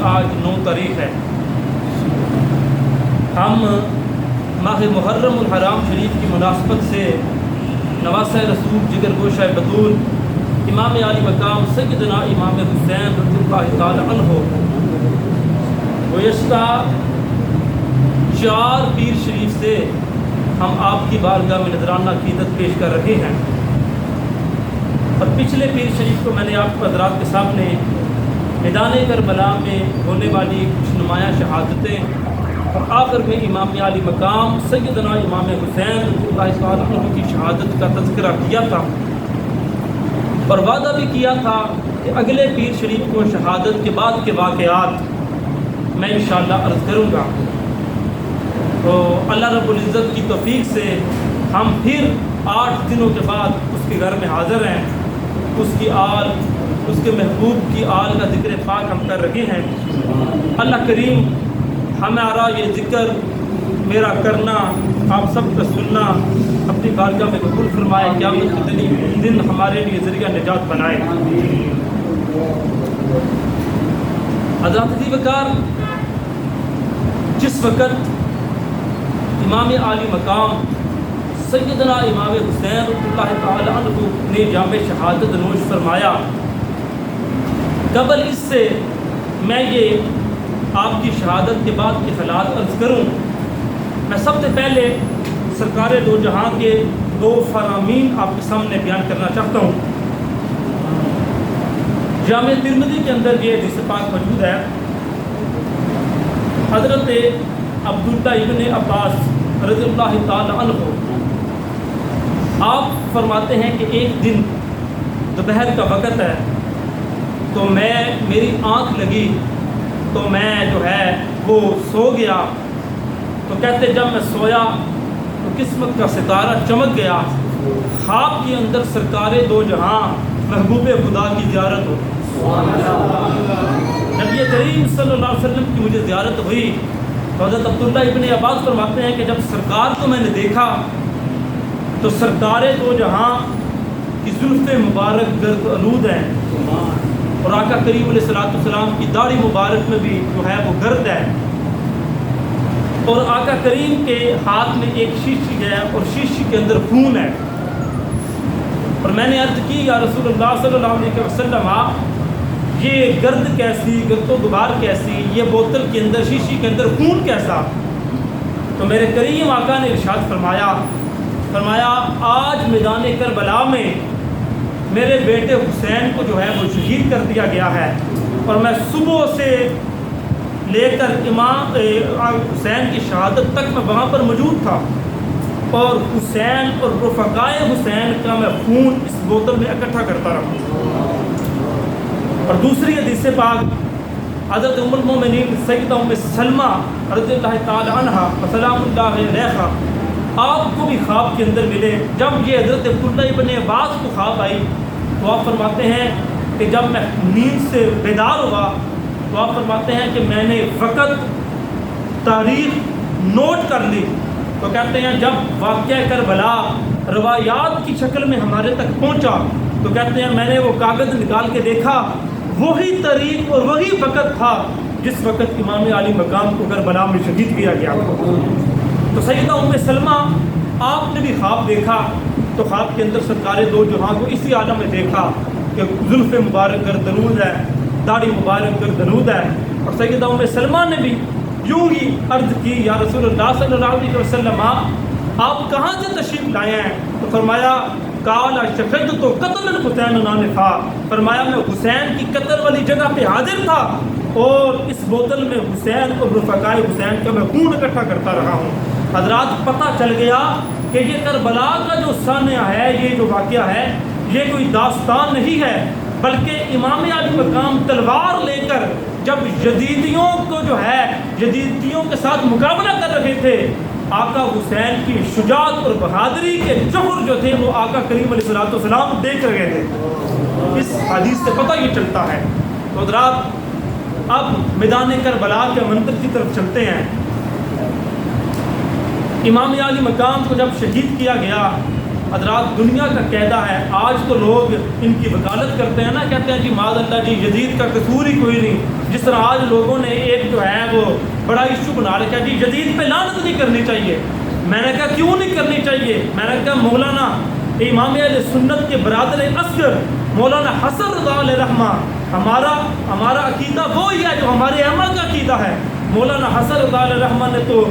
آج 9 تاریخ ہے. ہم ماہ محرم الحرام شریف کی مناسبت سے نواسہ رسول جگر گوشہ بطول امام عالی مقام سیدنا امام حسین رضی اللہ تعالی عنہ گزشتہ 4 پیر شریف سے ہم آپ کی بارگاہ میں نذرانہ عقیدت پیش کر رہے ہیں. اور پچھلے پیر شریف کو میں نے آپ کو حضرات کے سامنے میدان کربلا میں ہونے والی کچھ نمایاں شہادتیں اور آخر میں امام عالی مقام سیدنا امام حسین رضی اللہ تعالی عنہ کی شہادت کا تذکرہ کیا تھا اور وعدہ بھی کیا تھا کہ اگلے پیر شریف کو شہادت کے بعد کے واقعات میں انشاءاللہ عرض کروں گا. تو اللہ رب العزت کی توفیق سے ہم پھر 8 دنوں کے بعد اس کے گھر میں حاضر ہیں. اس کی آل، اس کے محبوب کی آل کا ذکر پاک ہم کر رہے ہیں. اللہ کریم ہمارا یہ ذکر میرا کرنا، آپ سب کا سننا اپنی بارگاہ میں قبول فرمائے. قیامت کے دن ہمارے لیے ذریعہ نجات بنائے. حضرات عزیز وقار، جس وقت امام عالی مقام سیدنا امام حسین رضی اللہ تعالی عنہ نے جام شہادت نوش فرمایا، قبل اس سے میں یہ آپ کی شہادت کے بعد کے حالات عرض کروں. میں سب سے پہلے سرکار دو جہاں کے 2 فرامین آپ کے سامنے بیان کرنا چاہتا ہوں. جامع ترمذی کے اندر یہ حدیث پاک موجود ہے. حضرت عبداللہ ابن عباس رضی اللہ تعالی عنہ آپ فرماتے ہیں کہ ایک دن دوپہر کا وقت ہے تو میری آنکھ لگی تو میں جو ہے وہ سو گیا. تو کہتے جب میں سویا تو قسمت کا ستارہ چمک گیا. خواب کے اندر سرکار دو جہاں محبوب خدا کی زیارت ہو. نبی کریم صلی اللہ علیہ وسلم کی مجھے زیارت ہوئی. تو حضرت عبداللہ ابن عباس فرماتے ہیں کہ جب سرکار کو میں نے دیکھا تو سرکار دو جہاں کی زلف مبارک گرد آلود ہیں اور آقا کریم علیہ الصلوۃ والسلام کی داڑھی مبارک میں بھی جو ہے وہ گرد ہے. اور آقا کریم کے ہاتھ میں ایک شیشی ہے اور شیشی کے اندر خون ہے. اور میں نے عرض کی یا رسول اللہ صلی اللہ علیہ وسلم، یہ گرد کیسی، گرد و غبار کیسی، یہ بوتل کے اندر شیشی کے اندر خون کیسا؟ تو میرے کریم آقا نے ارشاد فرمایا آج میدان کربلا میں میرے بیٹے حسین کو جو ہے وہ شہید کر دیا گیا ہے. اور میں صبح سے لے کر امام حسین کی شہادت تک میں وہاں پر موجود تھا اور حسین اور رفقائے حسین کا میں خون اس بوتل میں اکٹھا کرتا رہا. اور دوسری حدیث پاک حضرت ام المومنین سیدہ ام سلمہ رضی اللہ تعالی عنہا وسلام اللہ علیہا آپ کو بھی خواب کے اندر ملے. جب یہ حضرت عبداللہ ابن عباس کو خواب آئی تو آپ فرماتے ہیں کہ جب میں نیند سے بیدار ہوا تو آپ فرماتے ہیں کہ میں نے وقت تاریخ نوٹ کر لی. تو کہتے ہیں جب واقعہ کربلا روایات کی شکل میں ہمارے تک پہنچا تو کہتے ہیں میں نے وہ کاغذ نکال کے دیکھا، وہی تاریخ اور وہی وقت تھا جس وقت امام عالی مقام کو کربلا میں شہید کیا گیا. تو سیدہ ام سلمہ آپ نے بھی خواب دیکھا تو خواب کے اندر سرکار دو جہاں کو اسی عالم میں دیکھا کہ زلف مبارک گردنود ہے، داڑھی مبارک گردنود ہے. اور سیدہ ام سلمہ نے بھی یوں ہی عرض کی یا رسول اللہ صلی اللہ علیہ وسلم آپ کہاں سے تشریف لائے ہیں؟ تو فرمایا قال شفیت تو قتل الحسین نانفا، فرمایا میں حسین کی قتل والی جگہ پہ حاضر تھا اور اس بوتل میں حسین اور رفقائے حسین کا میں خون اکٹھا کرتا رہا ہوں. حضرات پتہ چل گیا کہ یہ کربلا کا جو سانحہ ہے، یہ جو واقعہ ہے، یہ کوئی داستان نہیں ہے بلکہ امام عالی مقام تلوار لے کر جب یزیدیوں کو جو ہے یزیدیوں کے ساتھ مقابلہ کر رہے تھے، آقا حسین کی شجاعت اور بہادری کے جوہر جو تھے وہ آقا کریم علیہ الصلوۃ والسلام دیکھ رہے تھے. اس حدیث سے پتہ یہ چلتا ہے. تو حضرات اب میدان کربلا کے منظر کی طرف چلتے ہیں. امام عالی مقام کو جب شہید کیا گیا حضرات دنیا کا قاعدہ ہے، آج تو لوگ ان کی وکالت کرتے ہیں نا، کہتے ہیں جی معاذ اللہ جی یزید کا قصور ہی کوئی نہیں۔ جس طرح آج لوگوں نے ایک جو ہے وہ بڑا ایشو بنا رکھا ہے جی یزید پہ لعنت نہیں کرنی چاہیے۔ میں نے کہا کیوں نہیں کرنی چاہیے؟ میں نے کہا مولانا امام اہل سنت کے برادر اصغر مولانا حسن رضا علیہ رحمہ ہمارا عقیدہ وہی ہے جو ہمارے ائمہ کا عقیدہ ہے۔ مولانا حسن رضا علیہ رحمہ نے تو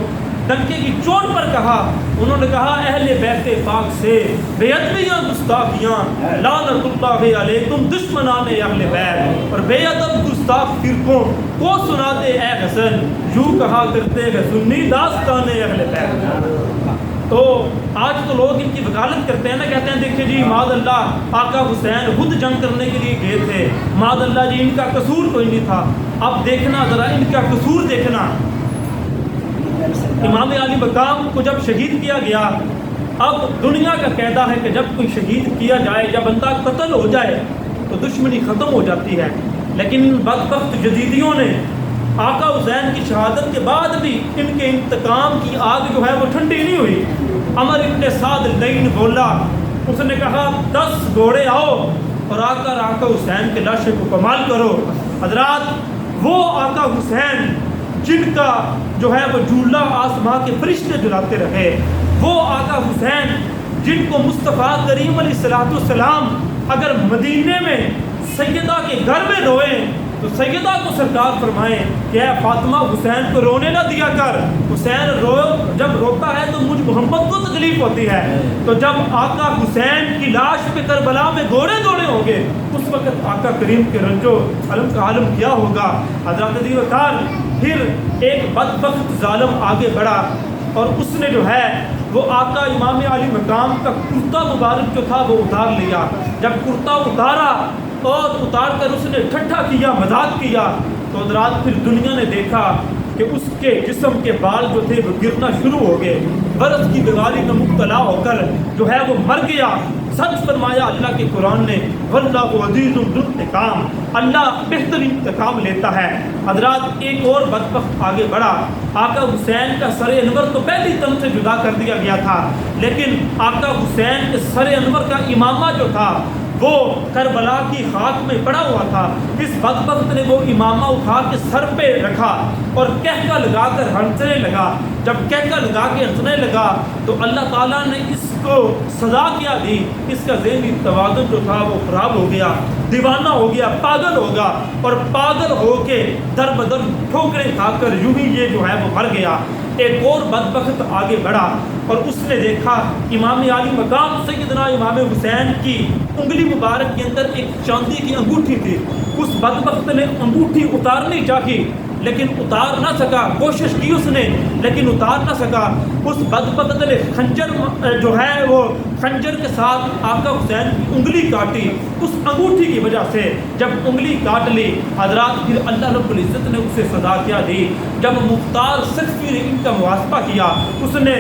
ڈنکے کی چوٹ پر کہا، انہوں نے کہا اہل بیت پاک سے بے ادبیاں گستاخیاں لعنت اللہ علیکم دشمنان اہل بیت، اور بے ادب گستاخ فرقوں کو سنا دے اے حسن، یوں کہا کرتے ہیں سنی داستان اہل بیت۔ تو آج تو لوگ ان کی وکالت کرتے ہیں نا، کہتے ہیں دیکھیں جی معاذ اللہ آقا حسین خود جنگ کرنے کے لیے گئے تھے، معاذ اللہ جی ان کا قصور کوئی نہیں تھا۔ اب دیکھنا ذرا ان کا قصور دیکھنا، امام علی مقام کو جب شہید کیا گیا، اب دنیا کا قاعدہ ہے کہ جب کوئی شہید کیا جائے یا بندہ قتل ہو جائے تو دشمنی ختم ہو جاتی ہے، لیکن ان بدبخت یزیدیوں نے آقا حسین کی شہادت کے بعد بھی ان کے انتقام کی آگ جو ہے وہ ٹھنڈی نہیں ہوئی۔ عمر ابن سعد لین بولا، اس نے کہا 10 گھوڑے آؤ اور آقا حسین کے لاشے کو کمال کرو۔ حضرات وہ آقا حسین جن کا جو ہے وہ جھولا آسماں کے فرشتے جلاتے رہے، وہ آقا حسین جن کو مصطفیٰ کریم علیہ السلام اگر مدینے میں سیدہ کے گھر میں روئیں تو سیدہ کو سرکار فرمائیں کہ اے فاطمہ حسین کو رونے نہ دیا کر، حسین جب روتا ہے تو مجھ محمد کو تکلیف ہوتی ہے۔ تو جب آقا حسین کی لاش پہ کربلا میں گھوڑے دوڑے ہوں گے اس وقت آقا کریم کے رنجو علم کا عالم کیا ہوگا۔ حضرات عزیز وقار پھر ایک بدبخت ظالم آگے بڑھا اور اس نے جو ہے وہ آقا امام علی مقام کا کرتا مبارک جو تھا وہ اتار لیا۔ جب کرتا اتارا اور اتار کر اس نے ٹھٹھا کیا، مذاق کیا، تو حضرات پھر دنیا نے دیکھا کہ اس کے جسم کے بال جو تھے وہ گرنا شروع ہو گئے، برس کی بیماری میں مبتلا ہو کر جو ہے وہ مر گیا۔ سچ فرمایا اللہ کے قرآن نے، واللہ عزیز ذو انتقام، اللہ بہترین انتقام لیتا ہے۔ حضرات ایک اور بدبخت آگے بڑھا، آقا حسین کا سر انور تو پہلی تن سے جدا کر دیا گیا تھا، لیکن آقا حسین کے سر انور کا امامہ جو تھا وہ کربلا کی خاک میں پڑا ہوا تھا۔ اس بدبخت نے وہ امامہ اٹھا کے سر پہ رکھا اور کہکا لگا کر ہنسنے لگا۔ جب کہکا لگا کے ہنسنے لگا تو اللہ تعالیٰ نے اس کو سزا کیا دی، اس کا ذہنی توازن جو تھا وہ خراب ہو گیا، دیوانہ ہو گیا، پاگل ہوگا، اور پاگل ہو کے در بدر ٹھوکریں کھا کر یوں ہی یہ جو ہے وہ مر گیا۔ ایک اور بدبخت آگے بڑھا اور اس نے دیکھا امام علی مقام سیدنا امام حسین کی انگلی مبارک کے اندر ایک چاندی کی انگوٹھی تھی۔ اس بدبخت نے انگوٹھی اتارنی چاہی لیکن اتار نہ سکا، کوشش کی اس نے لیکن اتار نہ سکا۔ اس بدبخت نے خنجر جو ہے وہ خنجر کے ساتھ آقا حسین کی انگلی کاٹی اس انگوٹھی کی وجہ سے۔ جب انگلی کاٹ لی حضرات پھر اللہ رب العزت نے اسے سزا کیا دی۔ جب مختار سقفی نے ان کا محاسبہ کیا، اس نے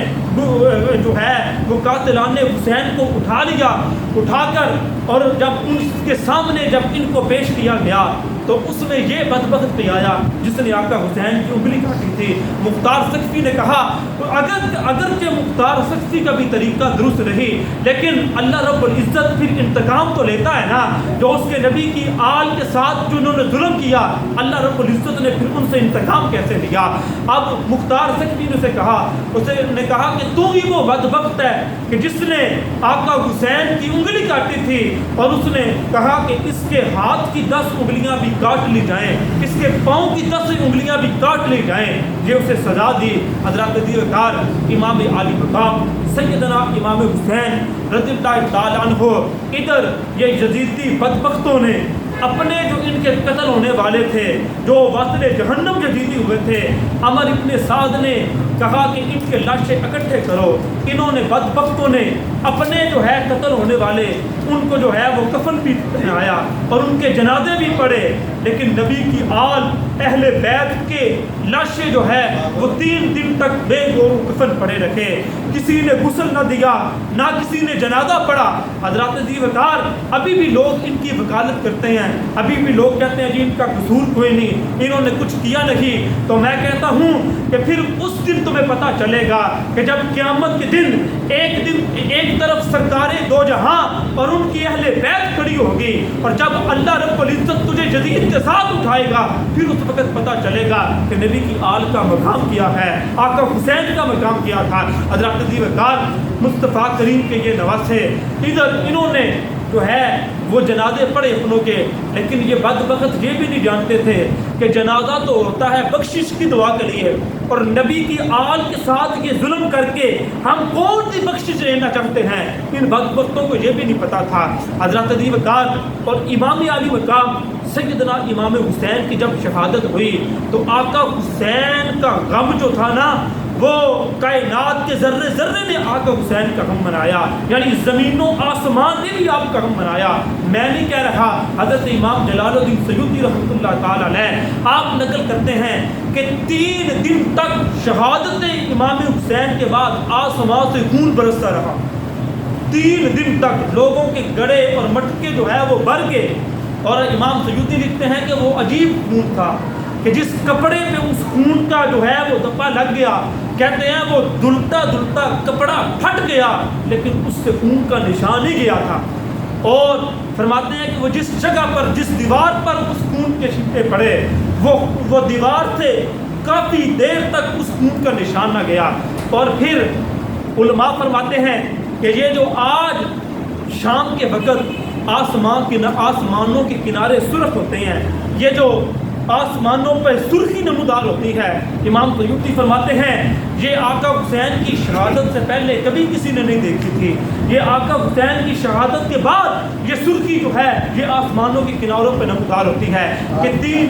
جو ہے وہ قاتلان حسین کو اٹھا لیا، اٹھا کر اور جب ان کے سامنے جب ان کو پیش کیا گیا تو اس میں یہ بدبخت پہ آیا جس نے آقا حسین کی انگلی کاٹی تھی۔ مختار سقفی نے کہا اگرچہ مختار سقفی کا بھی طریقہ درست نہیں لیکن اللہ رب العزت پھر انتقام تو لیتا ہے نا، جو اس کے نبی کی آل کے ساتھ جو انہوں نے ظلم کیا اللہ رب العزت نے پھر ان سے انتقام کیسے لیا۔ اب مختار سقفی نے اسے کہا کہ تو ہی وہ بدبخت ہے کہ جس نے آقا حسین کی انگلی کاٹی تھی، اور اس نے کہا کہ اس کے ہاتھ کی 10 انگلیاں بھی کاٹ لی جائیں، اس کے پاؤں کی 10 انگلیاں بھی کاٹ لی جائیں، یہ اسے سزا دی۔ حضرات دیوکار امام علی مقام سیدنا امام حسین رضی اللہ تعالیٰ عنہ، ادھر یہ یزیدی بدبختوں نے اپنے جو ان کے قتل ہونے والے تھے، جو واسطے جہنم یزیدی ہوئے تھے، عمر ابن سعد نے کہا کہ ان کے لاشیں اکٹھے کرو۔ انہوں نے بدبختوں نے اپنے جو ہے قتل ہونے والے ان کو جو ہے وہ کفن بھی پہنایا اور ان کے جنازے بھی پڑھے، لیکن نبی کی آل اہل بیت کے لاشیں جو ہے وہ 3 دن تک بے گور کفن پڑے رکھے، کسی نے غسل نہ دیا، نہ کسی نے جنازہ پڑھا۔ حضرات وقار ابھی بھی لوگ ان کی وکالت کرتے ہیں، ابھی بھی لوگ کہتے ہیں جی ان کا قصور کوئی نہیں، انہوں نے کچھ کیا نہیں۔ تو میں کہتا ہوں کہ پھر اس دن تمہیں پتہ چلے گا کہ جب قیامت کے دن ایک طرف سرکار دو جہاں اور ان کی اہل بیت کھڑی ہوگی، اور جب اللہ رب العزت تجھے جدید کے ساتھ اٹھائے گا پھر اس وقت پتہ چلے گا کہ نبی کی آل کا مقام کیا ہے، آقا حسین کا مقام کیا تھا۔ حضرات عزیز وقار، مصطفیٰ کریم کے یہ نواسے، ادھر انہوں نے جو ہے وہ جنازے پڑھے اپنوں کے، لیکن یہ بدبخت یہ بھی نہیں جانتے تھے کہ جنازہ تو ہوتا ہے بخشش کی دعا کے لیے، اور نبی کی آل کے ساتھ یہ ظلم کر کے ہم کون سی بخشش لینا چاہتے ہیں، ان بدبختوں کو یہ بھی نہیں پتا تھا۔ حضرت علی وقار اور امام علی مقام سیدنا امام حسین کی جب شہادت ہوئی تو آقا حسین کا غم جو تھا نا، وہ کائنات کے ذرے ذرے نے آقا حسین کا غم منایا، یعنی زمین و آسمان نے بھی آپ کا غم منایا۔ میں نہیں کہہ رہا، حضرت امام جلال الدین سیوطی رحمۃ اللہ تعالی علیہ آپ نقل کرتے ہیں کہ 3 دن تک شہادت امام حسین کے بعد آسمان سے خون برستا رہا۔ 3 دن تک لوگوں کے گڑے اور مٹکے جو ہے وہ بھر گئے، اور امام سیوطی لکھتے ہیں کہ وہ عجیب خون تھا کہ جس کپڑے پہ اس خون کا جو ہے وہ دپا لگ گیا، کہتے ہیں وہ دھلتا دھلتا کپڑا پھٹ گیا لیکن اس سے خون کا نشان ہی گیا تھا، اور فرماتے ہیں کہ وہ جس جگہ پر جس دیوار پر اس خون کے چھٹے پڑے وہ دیوار سے کافی دیر تک اس خون کا نشان نہ گیا۔ اور پھر علماء فرماتے ہیں کہ یہ جو آج شام کے وقت آسمانوں کے کنارے سرخ ہوتے ہیں، یہ جو آسمانوں پر سرخی نمودار ہوتی ہے، امام سیوطی فرماتے ہیں یہ آقا حسین کی شہادت سے پہلے کبھی کسی نے نہیں دیکھی تھی، یہ آقا حسین کی شہادت کے بعد یہ سرخی جو ہے یہ آسمانوں کے کناروں پہ نمودار ہوتی ہے کہ 3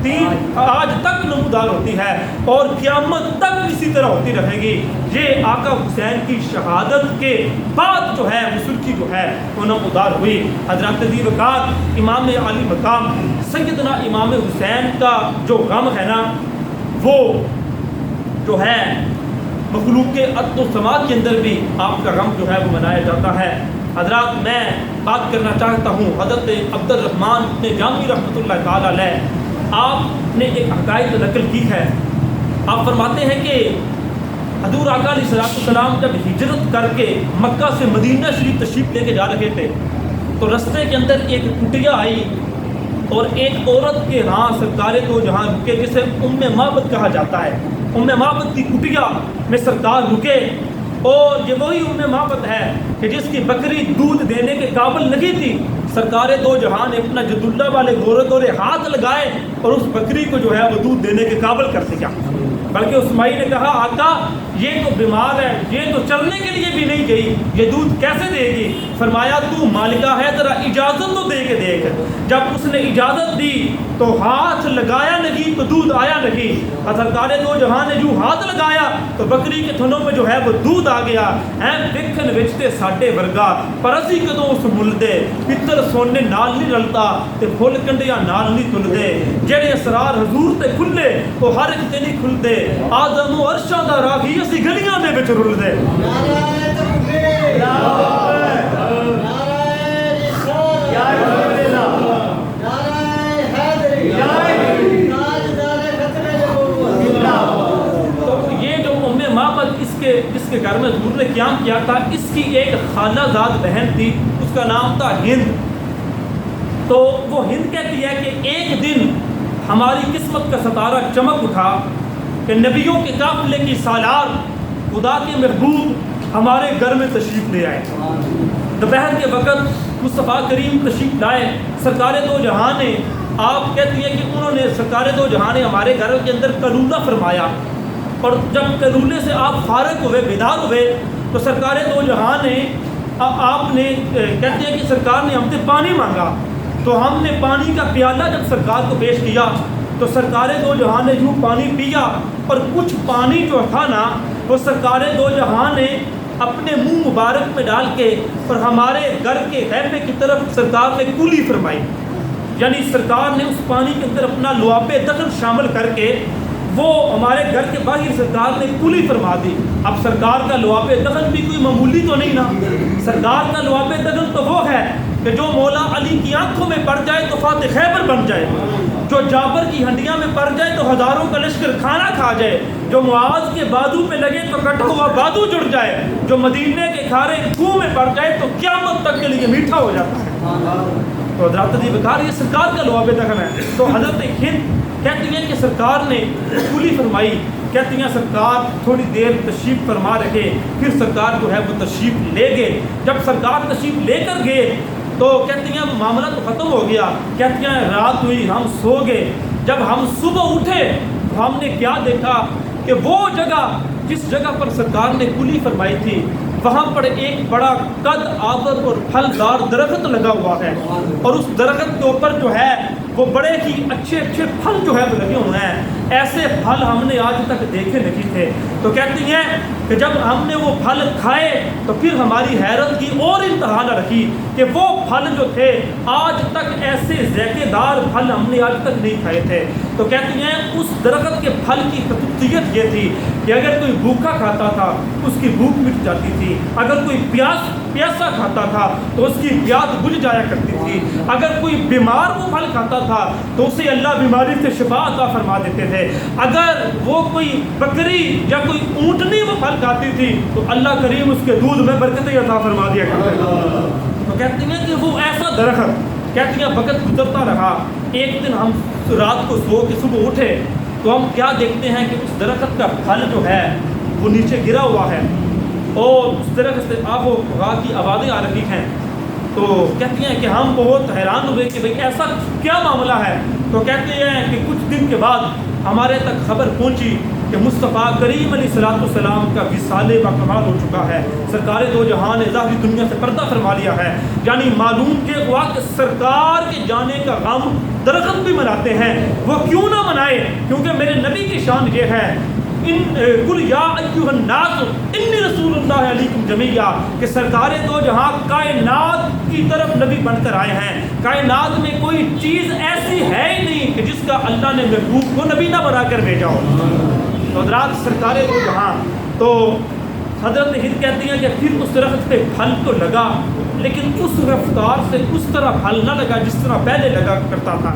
دن آج تک نمودار ہوتی ہے اور قیامت تک اسی طرح ہوتی رہے گی۔ یہ آقا حسین کی شہادت کے بعد جو ہے وہ سرخی جو ہے وہ نمودار ہوئی۔ حضرت علی وقار امام علی مقام سیدنا امام حسین کا جو غم ہے نا، وہ جو ہے مخلوق عدل و سماعت کے اندر بھی آپ کا غم جو ہے وہ منایا جاتا ہے۔ حضرات، میں بات کرنا چاہتا ہوں حضرت عبد الرحمن بن جامی رحمۃ اللہ تعالی علیہ، آپ نے ایک حقائق نقل کی ہے۔ آپ فرماتے ہیں کہ حضور آقا علیہ السلام جب ہجرت کر کے مکہ سے مدینہ شریف تشریف لے کے جا رہے تھے تو رستے کے اندر ایک کٹیا آئی اور ایک عورت کے ہاں سرکار دو جہاں رکے، جسے ام معبد کہا جاتا ہے۔ ام معبد کی کٹیا میں سرکار رکے، اور یہ وہی ام معبد ہے کہ جس کی بکری دودھ دینے کے قابل نہیں تھی، سرکار دو جہاں نے اپنا جد اللہ والے گورے گورے ہاتھ لگائے اور اس بکری کو جو ہے وہ دودھ دینے کے قابل کر دیا۔ بلکہ اس مائی نے کہا آقا یہ تو بیمار ہے، یہ تو چلنے کے لیے بھی نہیں گئی، یہ دودھ کیسے دے گی؟ فرمایا تو مالکہ ہے، ذرا اجازت تو دے کے دیکھ۔ جب اس نے اجازت دی تو ہاتھ لگایا نہیں تو دودھ آیا نہیں، اور سرکار دو جہاں نے جو ہاتھ لگایا تو بکری کے تھنوں میں جو ہے وہ دودھ آ گیا۔ اے ویکھن وچ تے ساڈے ورگا پر اسی کدوں اس ملدے، پتر سونے نال نہیں رلتا تے پھل کنڈیاں نال نہیں تلدے، جڑے اسرار حضور تے کھلے وہ ہر ایک تے نہیں کھلدے، آدم و عرشاں دا راہی اسی گلیاں دے وچ رلدے۔ اس کے گھر میں حضور نے قیام کیا تھا، اس کی ایک خالہ زاد بہن تھی، اس کا نام تھا ہند۔ تو وہ ہند کہتی ہے کہ ایک دن ہماری قسمت کا ستارہ چمک اٹھا کہ نبیوں کے قافلے کی سالار خدا کے محبوب ہمارے گھر میں تشریف لے آئے۔ دوپہر کے وقت مصطفیٰ کریم تشریف لائے، سرکار دو جہاں نے، آپ کہتی ہے کہ انہوں نے سرکار دو جہاں نے ہمارے گھر کے اندر قلولہ فرمایا، اور جب قلولے سے آپ فارغ ہوئے، بیدار ہوئے، تو سرکار دو جہاں نے آپ نے کہتے ہیں کہ سرکار نے ہم سے پانی مانگا، تو ہم نے پانی کا پیالہ جب سرکار کو پیش کیا تو سرکار دو جہاں نے جو پانی پیا، اور کچھ پانی جو تھا نا وہ سرکار دو جہاں نے اپنے منہ مبارک میں ڈال کے اور ہمارے گھر کے خیمے کی طرف سرکار نے کلی فرمائی، یعنی سرکار نے اس پانی کے اندر اپنا لعاب دخل شامل کر کے وہ ہمارے گھر کے باہر سرکار نے کلی فرما دی۔ اب سرکار کا لعاب دخل بھی کوئی معمولی تو نہیں نا، سرکار کا لعاب دخل تو وہ ہے کہ جو مولا علی کی آنکھوں میں پڑ جائے تو فاتح خیبر بن جائے۔ جو جابر کی ہنڈیاں میں پڑ جائے تو ہزاروں کا لشکر کھانا کھا جائے، جو معاذ کے بازو پہ لگے تو کٹا ہوا بازو جڑ جائے، جو مدینے کے کھارے کنویں میں پڑ جائے تو قیامت تک کے لیے میٹھا ہو جاتا ہے۔ تو حضرات عزیز وقار یہ سرکار کا لعاب دخل ہے۔ تو حضرت ہند کہتی ہیں کہ سرکار نے کھلی فرمائی، کہتی ہیں سرکار تھوڑی دیر تشریف فرما رکھے، پھر سرکار جو ہے وہ تشریف لے گئے۔ جب سرکار تشریف لے کر گئے تو کہتی ہیں وہ معاملہ تو ختم ہو گیا، کہتی ہیں رات ہوئی ہم سو گئے، جب ہم صبح اٹھے تو ہم نے کیا دیکھا کہ وہ جگہ جس جگہ پر سرکار نے کلی فرمائی تھی وہاں پر ایک بڑا قد آور اور پھلدار درخت لگا ہوا ہے، اور اس درخت کے اوپر جو ہے وہ بڑے ہی اچھے اچھے پھل جو ہے وہ لگے ہوئے ہیں، ایسے پھل ہم نے آج تک دیکھے نہیں تھے۔ تو کہتی ہیں کہ جب ہم نے وہ پھل کھائے تو پھر ہماری حیرت کی اور انتہا نہ رکھی کہ وہ پھل جو تھے آج تک ایسے ذائقے دار پھل ہم نے آج تک نہیں کھائے تھے۔ تو کہتی ہیں اس درخت کے پھل کی خصوصیت یہ تھی کہ اگر کوئی بھوکا کھاتا تھا اس کی بھوک مٹ جاتی تھی، اگر کوئی پیاسا کھاتا تھا تو اس کی پیاس بجھ جایا کرتی تھی، اگر کوئی بیمار وہ پھل کھاتا تھا تو اسے اللہ بیماری سے شفا عطا فرما دیتے تھے، اگر وہ کوئی بکری یا کوئی اونٹنی وہ پھل کھاتی تھی تو اللہ کریم اس کے دودھ میں برکتیں عطا فرما دیا کرتے تھے۔ تو کہتی ہیں کہ وہ ایسا درخت، کہتی ہیں وقت گزرتا رہا، ایک دن ہم رات کو سو کے صبح اٹھے تو ہم کیا دیکھتے ہیں کہ اس درخت کا پھل جو ہے وہ نیچے گرا ہوا ہے اور اس درخت سے آب و ہوا کی آوازیں آ رہی ہیں۔ تو کہتی ہیں کہ ہم بہت حیران ہوئے کہ بھئی ایسا کیا معاملہ ہے۔ تو کہتے ہیں کہ کچھ دن کے بعد ہمارے تک خبر پہنچی کہ مصطفیٰ کریم علیہ السلام کا وصال باکمال ہو چکا ہے، سرکار دو جہان نے ظاہری دنیا سے پردہ فرما لیا ہے۔ یعنی معلوم کہ ہوا کہ سرکار کے جانے کا غم درخت بھی مناتے ہیں، وہ کیوں نہ منائے، کیونکہ میرے نبی کی شان یہ ہے قل یا ایھا الناس انی رسول اللہ علیکم جمیعا، کہ سرکار دو جہاں کائنات کی طرف نبی بن کر آئے ہیں، کائنات میں کوئی چیز ایسی ہے ہی نہیں کہ جس کا اللہ نے محبوب کو نبی نہ بنا کر بھیجا ہو۔ تو حضرات سرکار دو جہاں، تو حضرت ہند کہتی ہیں کہ پھر اس درخت پہ پھل تو لگا لیکن اس رفتار سے اس طرح پھل نہ لگا جس طرح پہلے لگا کرتا تھا۔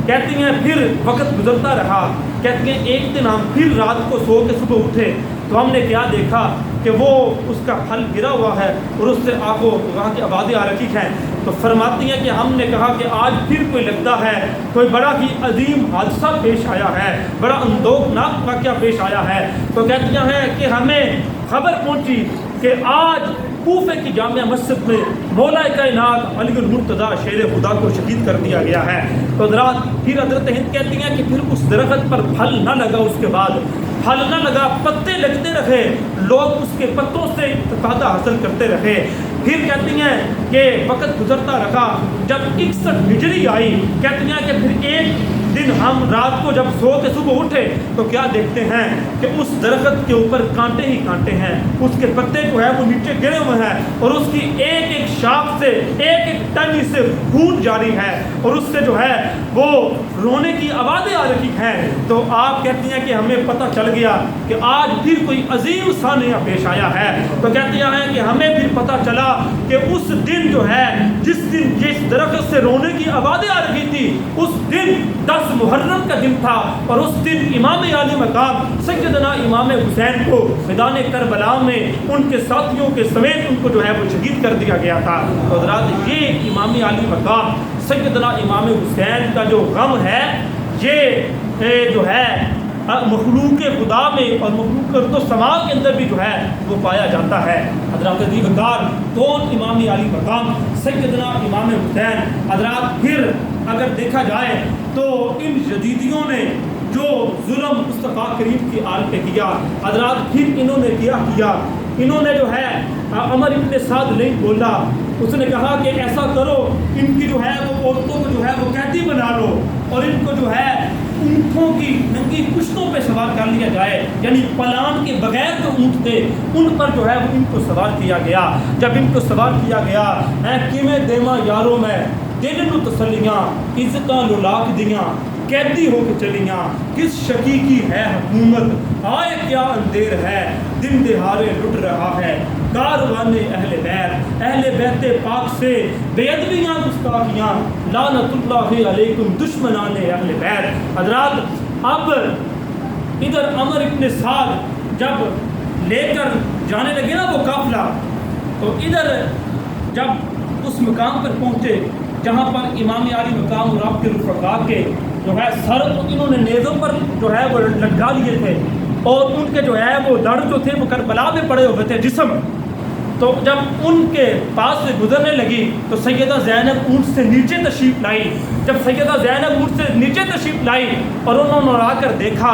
کہتی ہیں پھر وقت گزرتا رہا، کہتی ہیں ایک دن ہم پھر رات کو سو کے صبح اٹھے تو ہم نے کیا دیکھا کہ وہ اس کا پھل گرا ہوا ہے اور اس سے آب و وہاں کی آبادی آ رکھی ہیں۔ تو فرماتی ہیں کہ ہم نے کہا کہ آج پھر کوئی لگتا ہے کوئی بڑا ہی عظیم حادثہ پیش آیا ہے، بڑا اندوہناک واقعہ پیش آیا ہے۔ تو کہتی ہیں کہ ہمیں خبر پہنچی کہ آج کوفے کی جامع مسجد میں مولا کائنات علی المرتضیٰ شیر خدا کو شہید کر دیا گیا ہے۔ تو حضرات پھر حضرت ہند کہتی ہیں کہ پھر اس درخت پر پھل نہ لگا، اس کے بعد پھل نہ لگا، پتے لگتے رہے، لوگ اس کے پتوں سے استفادہ حاصل کرتے رہے۔ پھر کہتی ہیں کہ وقت گزرتا رہا، جب 61 ہجری آئی، کہتی ہیں کہ پھر ایک دن ہم رات کو جب سو کے صبح اٹھے تو کیا دیکھتے ہیں کہ اس درخت کے اوپر کانٹے ہی کانٹے ہیں، اس کے پتے جو ہے وہ نیچے گرے ہوئے ہیں اور اس کی ایک ایک شاخ سے ایک ایک ٹہنی سے خون جاری ہے اور اس سے جو ہے وہ رونے کی آوازیں آ رہی ہیں۔ تو آپ کہتی ہیں کہ ہمیں پتہ چل گیا کہ آج پھر کوئی عظیم سانحہ پیش آیا ہے۔ تو کہتی ہیں کہ ہمیں پھر پتہ چلا کہ اس دن جو ہے جس دن جس درخت سے رونے کی آوازیں آ رہی تھی اس دن 10 محرم کا دن تھا، اور اس دن امام عالی مقام سیدنا امام حسین کو میدان کربلا میں ان کے ساتھیوں کے سمیت ان کو جو ہے وہ شہید کر دیا گیا تھا۔ تو حضرات یہ امام عالی مقام سیدنا امام حسین کا جو غم ہے یہ جو ہے مخلوق خدا میں اور مخلوق ارض و سما کے اندر بھی جو ہے وہ پایا جاتا ہے۔ حضرات عزیز وقار کون امام عالی مقام سیدنا امام حسین۔ حضرات پھر اگر دیکھا جائے تو ان جدیدیوں نے جو ظلم مصطفیٰ کریم کی آل پہ کیا، حضرات پھر انہوں نے کیا انہوں نے جو ہے عمر ابن سعد نہیں بولا، اس نے کہا کہ ایسا کرو ان کی جو ہے وہ عورتوں کو جو ہے وہ قیدی بنا لو اور ان کو جو ہے اونٹوں کی ننگی پشتوں پہ سوار کر لیا جائے، یعنی پلان کے بغیر جو اونٹ تھے ان پر جو ہے وہ ان کو سوار کیا گیا۔ جب ان کو سوار کیا گیا کیویں دیواں یاروں میں دل نو تسلیاں عزتاں لولاک دیاں قیدی ہو کے چلیاں، کس شکی کی ہے حکومت، آئے کیا اندیر ہے، دن دہارے لٹ رہا ہے کاروانے اہل بیت پاک سے بے ادبیاں گستاخیاں، لعنت اللہ علیکم دشمنان اہل بیت۔ حضرات اب ادھر عمر ابن سعد جب لے کر جانے لگے نا وہ قافلہ، تو ادھر جب اس مقام پر پہنچے جہاں پر امام عالی مقام اور آپ کے رفقا کے جو ہے سر انہوں نے نیزوں پر جو ہے وہ لٹکا لیے تھے، اور ان کے جو ہے وہ دڑ جو تھے وہ کربلا میں پڑے ہوئے تھے جسم۔ تو جب ان کے پاس سے گزرنے لگی تو سیدہ زینب اونٹ سے نیچے تشریف لائی۔ جب سیدہ زینب اونٹ سے نیچے تشریف لائی اور انہوں نے آ کر دیکھا،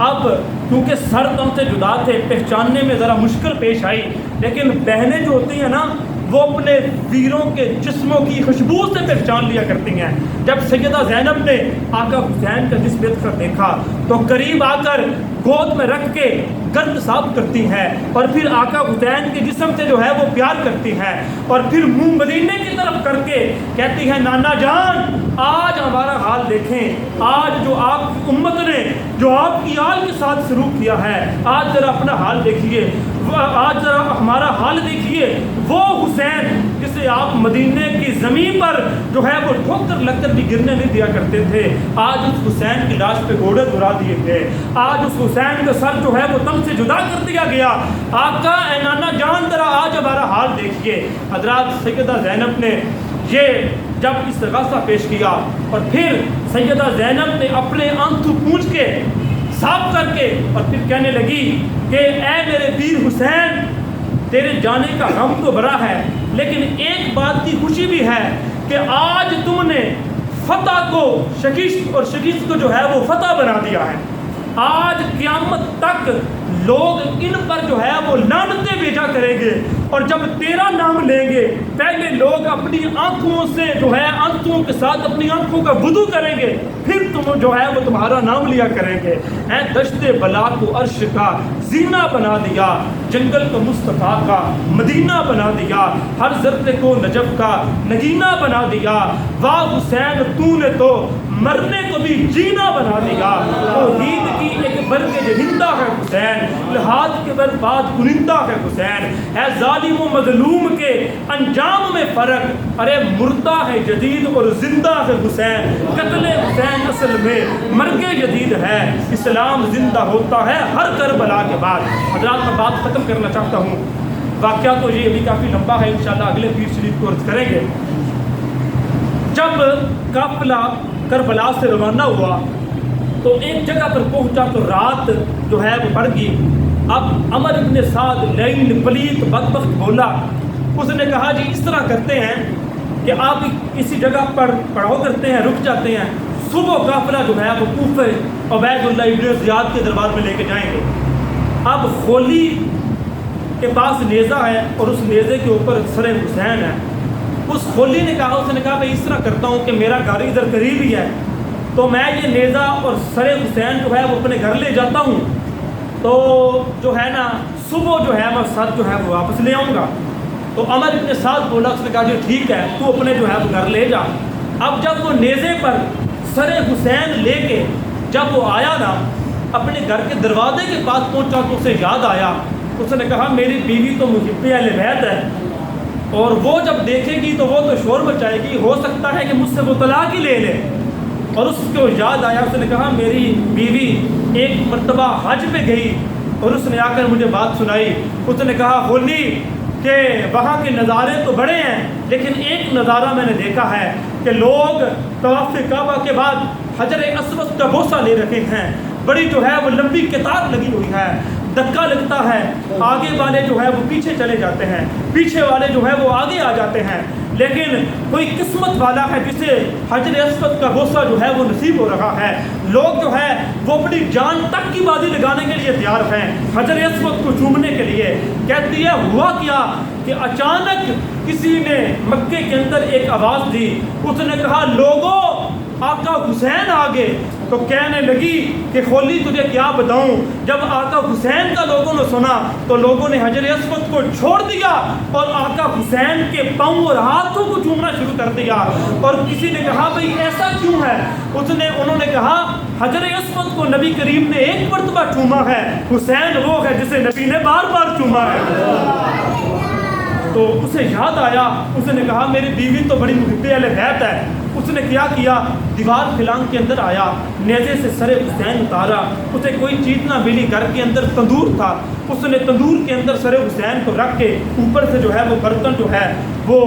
اب کیونکہ سر تو ان سے جدا تھے، پہچاننے میں ذرا مشکل پیش آئی، لیکن بہنیں جو ہوتی ہیں نا وہ اپنے ویروں کے جسموں کی خوشبو سے پہچان لیا کرتی ہیں۔ جب سیدہ زینب نے آقا حسین کا جسم دیکھ کر دیکھا تو قریب آ کر گود میں رکھ کے گرد صاف کرتی ہے، اور پھر آقا حسین کے جسم سے جو ہے وہ پیار کرتی ہے، اور پھر منہ مدینے کی طرف کر کے کہتی ہے نانا جان آج ہمارا حال دیکھیں، آج جو آپ کی امت نے جو آپ کی آل کے ساتھ سلوک کیا ہے، آج ذرا اپنا حال دیکھیے، آج ذرا ہمارا حال دیکھیے۔ وہ حسین جسے آپ مدینے کی زمین پر جو ہے وہ ٹھوکر لگ کر بھی گرنے نہیں دیا کرتے تھے، آج اس حسین کی لاش پہ گھوڑے دھرا دیے گئے، آج اس حسین کا سر جو ہے وہ تن سے جدا کر دیا گیا۔ آقا اے نانا جان ذرا آج ہمارا حال دیکھیے۔ حضرات سیدہ زینب نے یہ جب استغاثہ پیش کیا، اور پھر سیدہ زینب نے اپنے آنسو پونچھ کے صاف کر کے اور پھر کہنے لگی کہ اے میرے ویر حسین تیرے جانے کا غم تو بڑا ہے، لیکن ایک بات کی خوشی بھی ہے کہ آج تم نے فتح کو شکست اور شکست کو جو ہے وہ فتح بنا دیا ہے۔ آج قیامت تک لوگ ان پر جو ہے وہ لعنتیں بھیجا کریں گے، اور جب تیرا نام لیں گے پہلے لوگ اپنی آنکھوں سے جو ہے آنکھوں کے ساتھ اپنی آنکھوں کا وضو کریں گے، پھر تم جو ہے وہ تمہارا نام لیا کریں گے۔ اے دشت بلا کو عرش کا زینہ بنا دیا، جنگل کو مصطفیٰ کا مدینہ بنا دیا، ہر ذرے کو نجف کا نگینہ بنا دیا۔ واہ حسین تو نے تو مرنے کو بھی جینا بنا دیا، توحید کی ایک برگ جہندہ ہے حسین، لحاظ کے برباد کنندہ ہے حسین۔ اے ظالم و مظلوم کے انجام میں فرق، ارے مردہ ہے جدید اور زندہ ہے حسین، قتل حسین اصل میں مرگ جدید ہے، اسلام زندہ ہوتا ہے ہر کربلا کے بعد۔ حضرات میں بات ختم کرنا چاہتا ہوں، واقعہ تو یہ ابھی کافی لمبا ہے، انشاءاللہ اگلے پیر شریف کو عرض کریں گے۔ جب قافلہ کربلا سے روانہ ہوا تو ایک جگہ پر پہنچا تو رات جو ہے وہ پڑ گئی۔ اب عمر ابن سعد لعین پلیت بدبخت بولا، اس نے کہا جی اس طرح کرتے ہیں کہ آپ کسی جگہ پر پڑاؤ کرتے ہیں، رک جاتے ہیں، صبح قافلہ جو ہے وہ کوفہ عبید اللہ ابن زیاد کے دربار میں لے کے جائیں گے۔ اب خولی کے پاس نیزہ ہے اور اس نیزے کے اوپر سر حسین ہے۔ اس خولی نے کہا، اس نے کہا میں اس طرح کرتا ہوں کہ میرا گھر ادھر قریب ہی ہے، تو میں یہ نیزہ اور سر حسین جو ہے وہ اپنے گھر لے جاتا ہوں، تو جو ہے نا صبح جو ہے میں سر جو ہے وہ واپس لے آؤں گا۔ تو عمر ابن سعد بولا، اس نے کہا جی ٹھیک ہے تو اپنے جو ہے وہ گھر لے جا۔ اب جب وہ نیزے پر سر حسین لے کے جب وہ آیا نا اپنے گھر کے دروازے کے پاس پہنچا تو اسے یاد آیا، اس نے کہا میری بیوی تو محب اہل بیت ہے، اور وہ جب دیکھے گی تو وہ تو شور مچائے گی، ہو سکتا ہے کہ مجھ سے وہ طلاق ہی لے لے۔ اور اس کو یاد آیا، اس نے کہا میری بیوی ایک مرتبہ حج پہ گئی اور اس نے آ کر مجھے بات سنائی، اس نے کہا ہولی کہ وہاں کے نظارے تو بڑے ہیں، لیکن ایک نظارہ میں نے دیکھا ہے کہ لوگ طواف کعبہ کے بعد حجر اسود کا بوسہ لے رکھے ہیں، بڑی جو ہے وہ لمبی قطار لگی ہوئی ہے، دھکا لگتا ہے، آگے والے جو ہے وہ پیچھے چلے جاتے ہیں، پیچھے والے جو ہے وہ آگے آ جاتے ہیں، لیکن کوئی قسمت والا ہے جسے حجر اسود کا بوسہ جو ہے وہ نصیب ہو رہا ہے۔ لوگ جو ہے وہ اپنی جان تک کی بازی لگانے کے لیے تیار ہیں حجر اسود کو چومنے کے لیے۔ کہتی ہے ہوا کیا کہ اچانک کسی نے مکے کے اندر ایک آواز دی، اس نے کہا لوگوں آقا حسین آگے، تو کہنے لگی کہ خولی تجھے کیا بتاؤں، جب آقا حسین کا لوگوں نے سنا تو لوگوں نے حجر اسود کو چھوڑ دیا اور آقا حسین کے پاؤں اور ہاتھوں کو چومنا شروع کر دیا۔ اور کسی نے کہا بھئی ایسا کیوں ہے؟ انہوں نے کہا حجر اسود کو نبی کریم نے ایک مرتبہ چوما ہے، حسین وہ ہے جسے نبی نے بار بار چوما ہے۔ تو اسے یاد آیا، اس نے کہا میری بیوی تو بڑی محب اہل بیت ہے۔ اس نے کیا کیا، دیوار پھلانگ کے اندر آیا، نیزے سے سر حسین اتارا، اسے کوئی چیز نہ ملی، گھر کے اندر تندور تھا، اس نے تندور کے اندر سر حسین کو رکھ کے اوپر سے جو ہے وہ برتن جو ہے وہ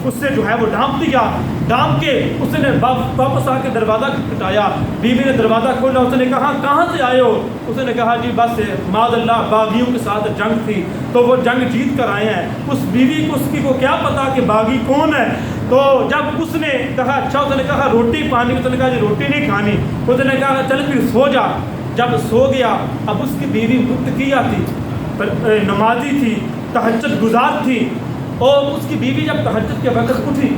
اس سے جو ہے وہ ڈھانپ دیا، ڈھانپ کے اس نے واپس آ کے دروازہ کھٹکھٹایا، بیوی نے دروازہ کھولا، اس نے کہا کہاں سے آئے ہو؟ اس نے کہا جی بس معاذ اللہ باغیوں کے ساتھ جنگ تھی تو وہ جنگ جیت کر آئے ہیں۔ اس بیوی کو اس کی کو کیا پتا کہ باغی کون ہے؟ تو جب اس نے کہا اچھا، اس نے کہا روٹی پانی، اس نے کہا جی روٹی نہیں کھانی، اس نے کہا چل پھر سو جا۔ جب سو گیا، اب اس کی بیوی متقیہ تھی، نمازی تھی، تہجد گزار تھی، اور اس کی بیوی جب تہجد کے وقت اٹھی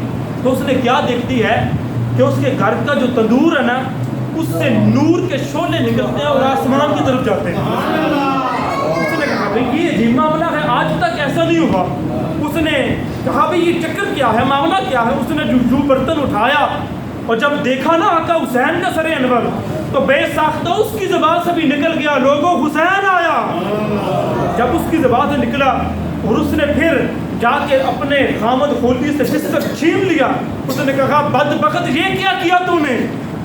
تو اس نے کیا دیکھتی ہے کہ اس کے گھر کا جو تندور ہے نا اس سے نور کے شعلے نکلتے ہیں اور آسمان کی طرف جاتے ہیں۔ اس نے کہا بھئی یہ عجیب معاملہ ہے، آج تک ایسا نہیں ہوا۔ اس نے کہا بھئی یہ چکر کیا ہے، معاملہ کیا ہے؟ اس نے جو برتن اٹھایا اور جب دیکھا نا آقا حسین کا سر انور تو بے ساختہ اس کی زبان سے بھی نکل گیا لوگوں حسین آیا۔ جب اس کی زبان سے نکلا اور اس نے پھر جا کے اپنے خامد خولی سے بستر چھین لیا، اس نے کہا بدبخت یہ کیا کیا تو نے؟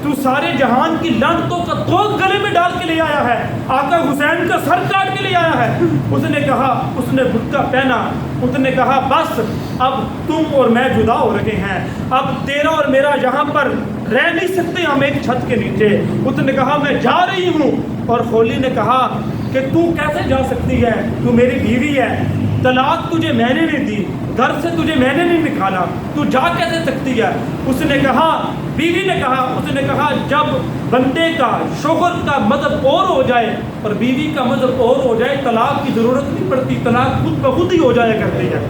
تو سارے جہان کی لعنتوں کا توق گلے میں ڈال کے لے آیا ہے، آقا حسین کا سر کاٹ کے لے آیا ہے۔ اس نے کہا، اس نے برقع پہنا، اس نے کہا بس اب تم اور میں جدا ہو رہے ہیں، اب تیرا اور میرا یہاں پر رہ نہیں سکتے ہم ایک چھت کے نیچے۔ اس نے کہا میں جا رہی ہوں، اور خولی نے کہا کہ تو کیسے جا سکتی ہے، تو میری بیوی ہے، طلاق تجھے میں نے نہیں دی، گھر سے تجھے میں نے نہیں نکالا، تو جا کیسے سکتی ہے؟ اس نے کہا، بیوی نے کہا، اس نے کہا جب بندے کا شوہر کا مذہب اور ہو جائے اور بیوی کا مذہب اور ہو جائے طلاق کی ضرورت نہیں پڑتی، طلاق خود بخود ہی ہو جایا کرتی ہے۔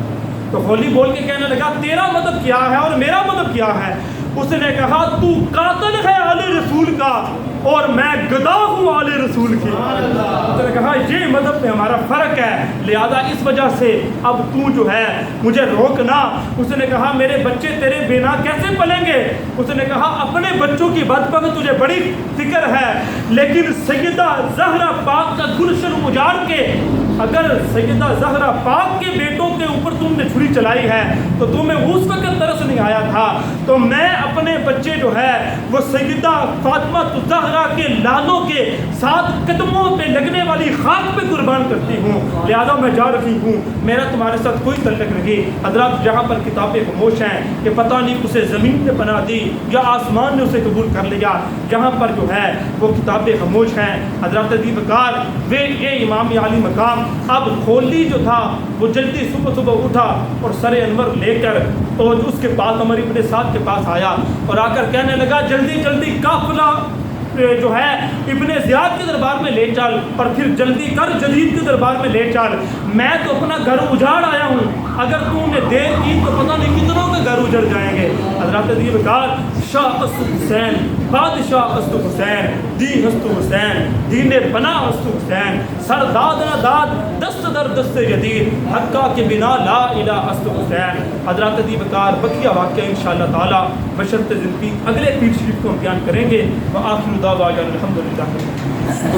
تو خولی بول کے کہنے لگا تیرا مذہب کیا ہے اور میرا مذہب کیا ہے؟ اس نے کہا تو قاتل ہے آل رسول کا اور میں گدا ہوں آل رسول کی۔ اس نے کہا یہ مذہب میں ہمارا فرق ہے، لہذا اس وجہ سے اب تو جو ہے مجھے روکنا۔ اس نے کہا میرے بچے تیرے بنا کیسے پلیں گے؟ اس نے کہا اپنے بچوں کی بدبخت تجھے بڑی فکر ہے، لیکن سیدہ زہرا پاک کا گلشن اجاڑ کے اگر سیدہ زہرا پاک کے بیٹوں کے اوپر تم نے چھری چلائی ہے تو تمہیں اس وقت ترس نہیں آیا تھا، تو میں اپنے بچے جو ہے وہ سیدہ فاطمہ زہرا کے لالوں کے ساتھ قدموں پہ لگنے والی خاک پہ قربان کرتی ہوں، لہذا میں جا رہی ہوں، میرا تمہارے ساتھ کوئی تعلق نہیں۔ حضرات جہاں پر کتابیں خاموش ہیں کہ پتہ نہیں اسے زمین پہ بنا دی یا آسمان نے اسے قبول کر لیا، جہاں پر جو ہے وہ کتابیں خاموش ہیں۔ حضرات عزیز وقار یہ امام عالی مقام، اب خولی جو تھا وہ جلدی صبح اٹھا اور سر انور لے کر تو اس کے پاس عمر ابن سعد کے پاس آیا اور آ کر کہنے لگا جلدی جلدی قافلہ جو ہے ابن زیاد کے دربار میں لے چل اور پھر جلدی کر جدید کے دربار میں لے چل، میں تو اپنا گھر اجاڑ آیا ہوں، اگر تم نے دیر کی تو پتہ نہیں کتنوں کے گھر اجڑ جائیں گے۔ حضرات عزیز وقار شاہ اسد حسین بادشاہ اسد حسین دی ہست حسین دین بنا ہست حسین سر داد نہ داد دست در دست جدید حقہ کے بنا لا الہ ہست حسین۔ حضرات عزیز وقار بقیہ واقعہ انشاءاللہ تعالی بشرط زندگی اگلے پیر شریف کو ہم بیان کریں گے۔ وآخر دعوانا الحمدللہ۔